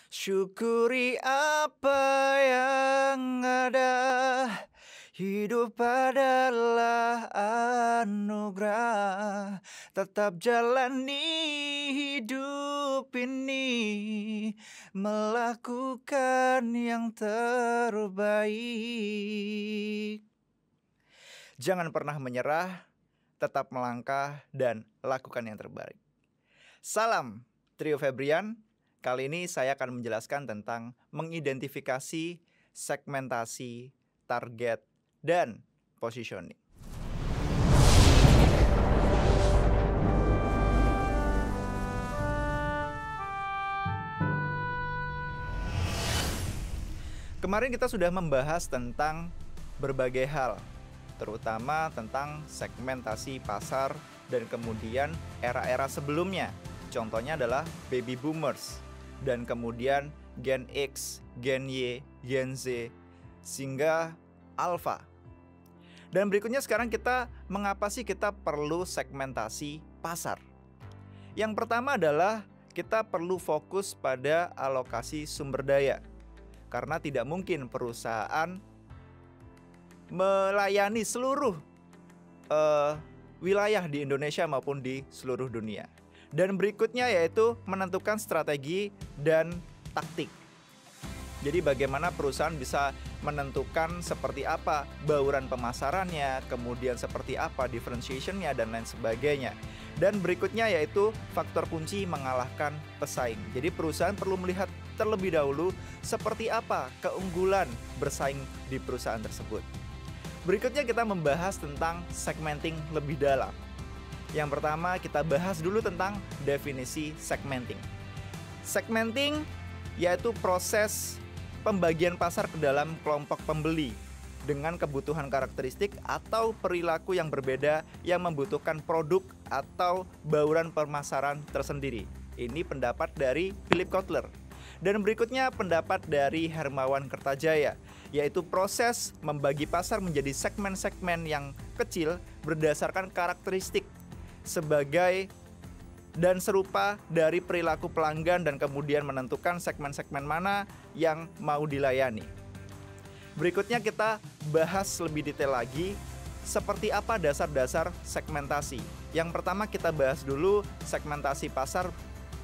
Syukuri apa yang ada. Hidup adalah anugerah. Tetap jalani hidup ini, melakukan yang terbaik. Jangan pernah menyerah, tetap melangkah dan lakukan yang terbaik. Salam Trio Febrian. Kali ini saya akan menjelaskan tentang mengidentifikasi, segmentasi, target, dan positioning. Kemarin kita sudah membahas tentang berbagai hal, terutama tentang segmentasi pasar dan kemudian era-era sebelumnya. Contohnya adalah baby boomers dan kemudian Gen X, Gen Y, Gen Z, sehingga Alpha. Dan berikutnya sekarang mengapa sih kita perlu segmentasi pasar? Yang pertama adalah kita perlu fokus pada alokasi sumber daya. Karena tidak mungkin perusahaan melayani seluruh wilayah di Indonesia maupun di seluruh dunia. Dan berikutnya yaitu menentukan strategi dan taktik. Jadi bagaimana perusahaan bisa menentukan seperti apa bauran pemasarannya, kemudian seperti apa differentiation-nya dan lain sebagainya. Dan berikutnya yaitu faktor kunci mengalahkan pesaing. Jadi perusahaan perlu melihat terlebih dahulu seperti apa keunggulan bersaing di perusahaan tersebut. Berikutnya kita membahas tentang segmenting lebih dalam. Yang pertama kita bahas dulu tentang definisi segmenting. Segmenting yaitu proses pembagian pasar ke dalam kelompok pembeli dengan kebutuhan karakteristik atau perilaku yang berbeda yang membutuhkan produk atau bauran pemasaran tersendiri. Ini pendapat dari Philip Kotler. Dan berikutnya pendapat dari Hermawan Kertajaya, yaitu proses membagi pasar menjadi segmen-segmen yang kecil berdasarkan karakteristik sebagai dan serupa dari perilaku pelanggan dan kemudian menentukan segmen-segmen mana yang mau dilayani. Berikutnya kita bahas lebih detail lagi seperti apa dasar-dasar segmentasi. Yang pertama kita bahas dulu segmentasi pasar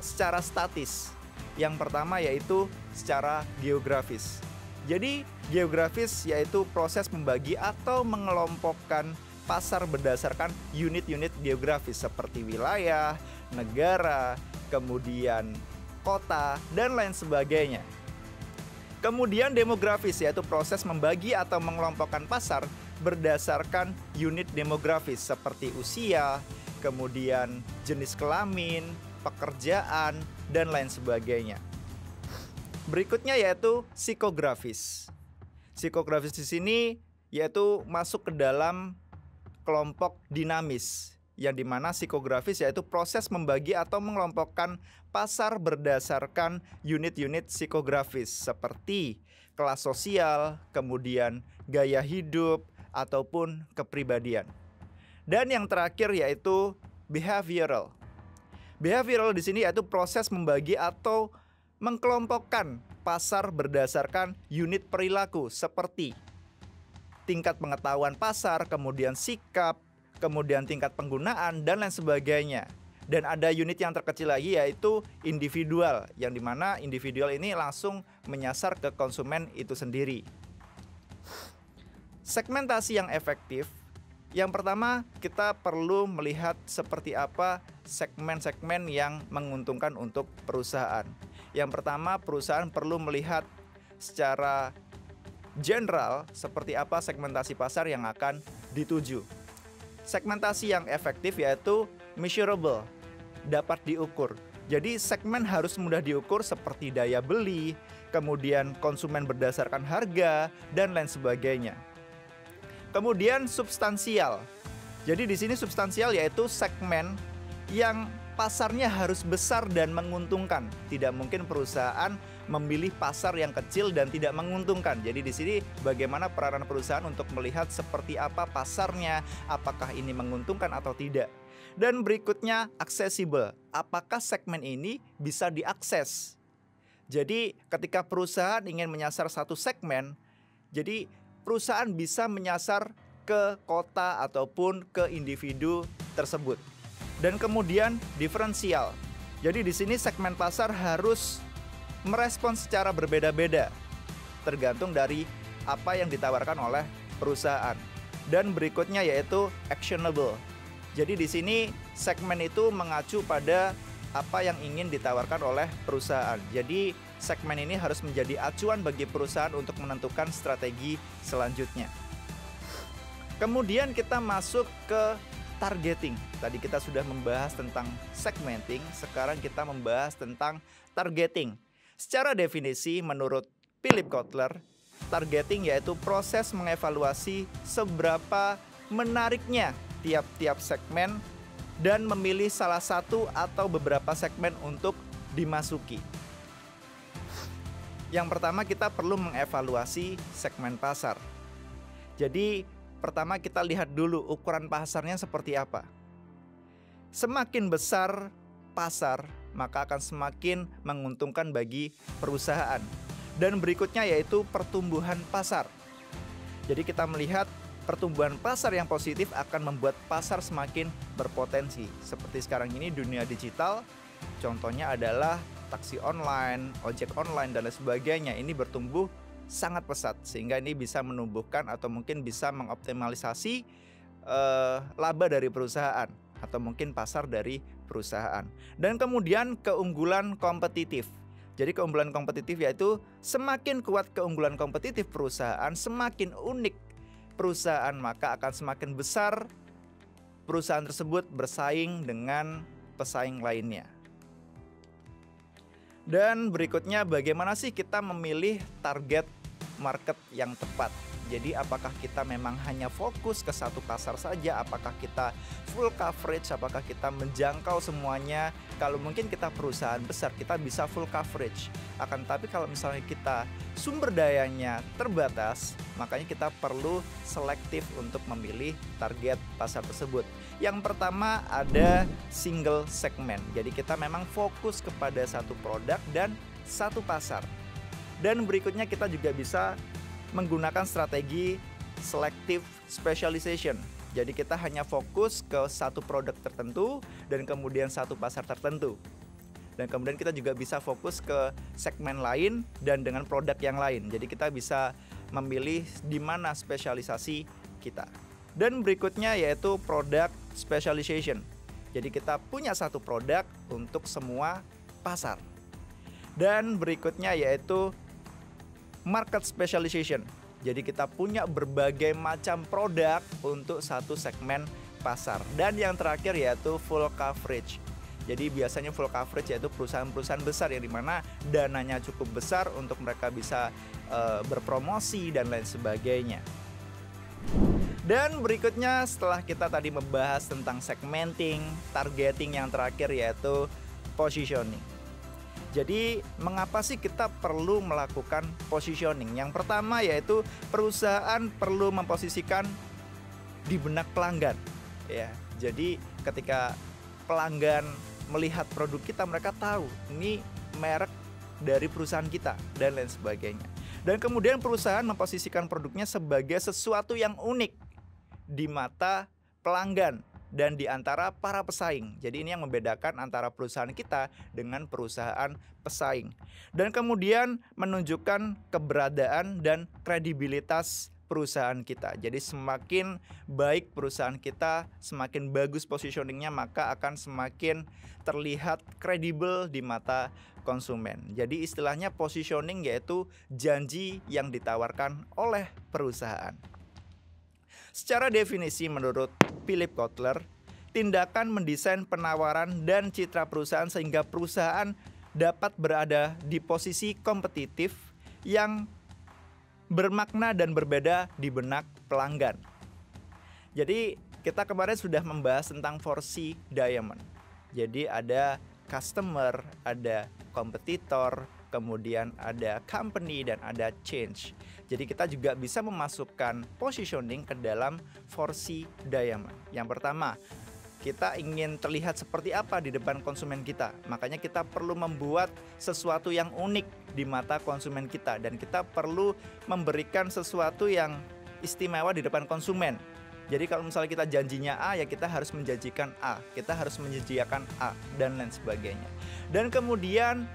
secara statis. Yang pertama yaitu secara geografis. Jadi geografis yaitu proses membagi atau mengelompokkan pasar berdasarkan unit-unit geografis seperti wilayah, negara, kemudian kota, dan lain sebagainya. Kemudian demografis yaitu proses membagi atau mengelompokkan pasar berdasarkan unit demografis seperti usia, kemudian jenis kelamin, pekerjaan, dan lain sebagainya. Berikutnya yaitu psikografis. Psikografis di sini yaitu masuk ke dalam kelompok dinamis, yang dimana psikografis yaitu proses membagi atau mengelompokkan pasar berdasarkan unit-unit psikografis seperti kelas sosial, kemudian gaya hidup, ataupun kepribadian. Dan yang terakhir yaitu behavioral. Behavioral di sini yaitu proses membagi atau mengkelompokkan pasar berdasarkan unit perilaku seperti tingkat pengetahuan pasar, kemudian sikap, kemudian tingkat penggunaan, dan lain sebagainya. Dan ada unit yang terkecil lagi yaitu individual, yang dimana individual ini langsung menyasar ke konsumen itu sendiri. Segmentasi yang efektif, yang pertama kita perlu melihat seperti apa segmen-segmen yang menguntungkan untuk perusahaan. Yang pertama perusahaan perlu melihat secara general seperti apa segmentasi pasar yang akan dituju. Segmentasi yang efektif yaitu measurable, dapat diukur. Jadi segmen harus mudah diukur seperti daya beli, kemudian konsumen berdasarkan harga, dan lain sebagainya. Kemudian substansial. Jadi di sini substansial yaitu segmen yang pasarnya harus besar dan menguntungkan. Tidak mungkin perusahaan memilih pasar yang kecil dan tidak menguntungkan. Jadi di sini bagaimana peranan perusahaan untuk melihat seperti apa pasarnya, apakah ini menguntungkan atau tidak. Dan berikutnya accessible. Apakah segmen ini bisa diakses? Jadi ketika perusahaan ingin menyasar satu segmen, jadi perusahaan bisa menyasar ke kota ataupun ke individu tersebut. Dan kemudian diferensial. Jadi di sini segmen pasar harus merespons secara berbeda-beda tergantung dari apa yang ditawarkan oleh perusahaan. Dan berikutnya yaitu actionable. Jadi di sini segmen itu mengacu pada apa yang ingin ditawarkan oleh perusahaan. Jadi segmen ini harus menjadi acuan bagi perusahaan untuk menentukan strategi selanjutnya. Kemudian kita masuk ke targeting. Tadi kita sudah membahas tentang segmenting, sekarang kita membahas tentang targeting. Secara definisi menurut Philip Kotler, targeting yaitu proses mengevaluasi seberapa menariknya tiap-tiap segmen dan memilih salah satu atau beberapa segmen untuk dimasuki. Yang pertama kita perlu mengevaluasi segmen pasar. Jadi pertama kita lihat dulu ukuran pasarnya seperti apa. Semakin besar pasar, maka akan semakin menguntungkan bagi perusahaan. Dan berikutnya yaitu pertumbuhan pasar. Jadi kita melihat pertumbuhan pasar yang positif akan membuat pasar semakin berpotensi. Seperti sekarang ini dunia digital, contohnya adalah taksi online, ojek online, dan lain sebagainya. Ini bertumbuh sangat pesat sehingga ini bisa menumbuhkan atau mungkin bisa mengoptimalisasi laba dari perusahaan atau mungkin pasar dari perusahaan. Dan kemudian keunggulan kompetitif. Jadi keunggulan kompetitif yaitu semakin kuat keunggulan kompetitif perusahaan, semakin unik perusahaan, maka akan semakin besar perusahaan tersebut bersaing dengan pesaing lainnya. Dan berikutnya bagaimana sih kita memilih target market yang tepat? Jadi apakah kita memang hanya fokus ke satu pasar saja? Apakah kita full coverage? Apakah kita menjangkau semuanya? Kalau mungkin kita perusahaan besar, kita bisa full coverage. Akan tapi kalau misalnya kita sumber dayanya terbatas, makanya kita perlu selektif untuk memilih target pasar tersebut. Yang pertama ada single segment. Jadi kita memang fokus kepada satu produk dan satu pasar. Dan berikutnya kita juga bisa menggunakan strategi selective specialization. Jadi kita hanya fokus ke satu produk tertentu dan kemudian satu pasar tertentu. Dan kemudian kita juga bisa fokus ke segmen lain dan dengan produk yang lain. Jadi kita bisa memilih di mana spesialisasi kita. Dan berikutnya yaitu product specialization. Jadi kita punya satu produk untuk semua pasar. Dan berikutnya yaitu market specialization. Jadi kita punya berbagai macam produk untuk satu segmen pasar. Dan yang terakhir yaitu full coverage. Jadi biasanya full coverage yaitu perusahaan-perusahaan besar yang dimana dananya cukup besar untuk mereka bisa berpromosi dan lain sebagainya. Dan berikutnya setelah kita tadi membahas tentang segmenting, targeting, yang terakhir yaitu positioning. Jadi mengapa sih kita perlu melakukan positioning? Yang pertama yaitu perusahaan perlu memposisikan di benak pelanggan. Ya, jadi ketika pelanggan melihat produk kita, mereka tahu ini merek dari perusahaan kita dan lain sebagainya. Dan kemudian perusahaan memposisikan produknya sebagai sesuatu yang unik di mata pelanggan dan di antara para pesaing. Jadi ini yang membedakan antara perusahaan kita dengan perusahaan pesaing. Dan kemudian menunjukkan keberadaan dan kredibilitas perusahaan kita. Jadi semakin baik perusahaan kita, semakin bagus positioningnya, maka akan semakin terlihat kredibel di mata konsumen. Jadi istilahnya positioning yaitu janji yang ditawarkan oleh perusahaan. Secara definisi menurut Philip Kotler, tindakan mendesain penawaran dan citra perusahaan sehingga perusahaan dapat berada di posisi kompetitif yang bermakna dan berbeda di benak pelanggan. Jadi kita kemarin sudah membahas tentang 4C Diamond. Jadi ada customer, ada kompetitor, kemudian ada company, dan ada change. Jadi kita juga bisa memasukkan positioning ke dalam 4C Diamond. Yang pertama, Kita ingin terlihat seperti apa di depan konsumen kita. Makanya kita perlu membuat sesuatu yang unik di mata konsumen kita. Dan kita perlu memberikan sesuatu yang istimewa di depan konsumen. Jadi kalau misalnya kita janjinya A, ya kita harus menjanjikan A. Kita harus menyediakan A, dan lain sebagainya. Dan kemudian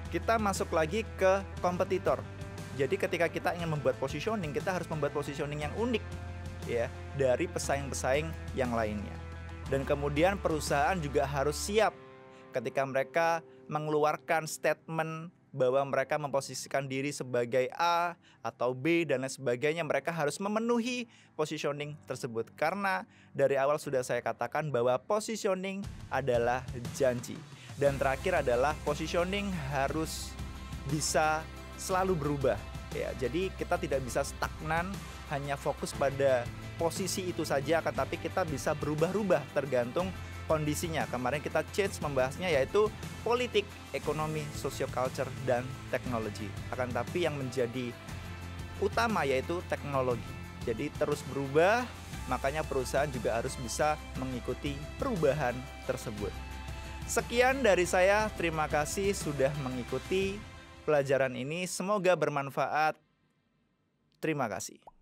kita masuk lagi ke kompetitor. Jadi ketika kita ingin membuat positioning, kita harus membuat positioning yang unik ya dari pesaing-pesaing yang lainnya. Dan kemudian perusahaan juga harus siap ketika mereka mengeluarkan statement bahwa mereka memposisikan diri sebagai A atau B dan lain sebagainya. Mereka harus memenuhi positioning tersebut. Karena dari awal sudah saya katakan bahwa positioning adalah janji. Dan terakhir adalah positioning harus bisa selalu berubah ya. Jadi kita tidak bisa stagnan hanya fokus pada posisi itu saja, akan tapi kita bisa berubah-ubah tergantung kondisinya. Kemarin kita change membahasnya yaitu politik, ekonomi, socioculture, dan teknologi. Akan tapi yang menjadi utama yaitu teknologi. Jadi terus berubah, makanya perusahaan juga harus bisa mengikuti perubahan tersebut. Sekian dari saya, terima kasih sudah mengikuti pelajaran ini. Semoga bermanfaat. Terima kasih.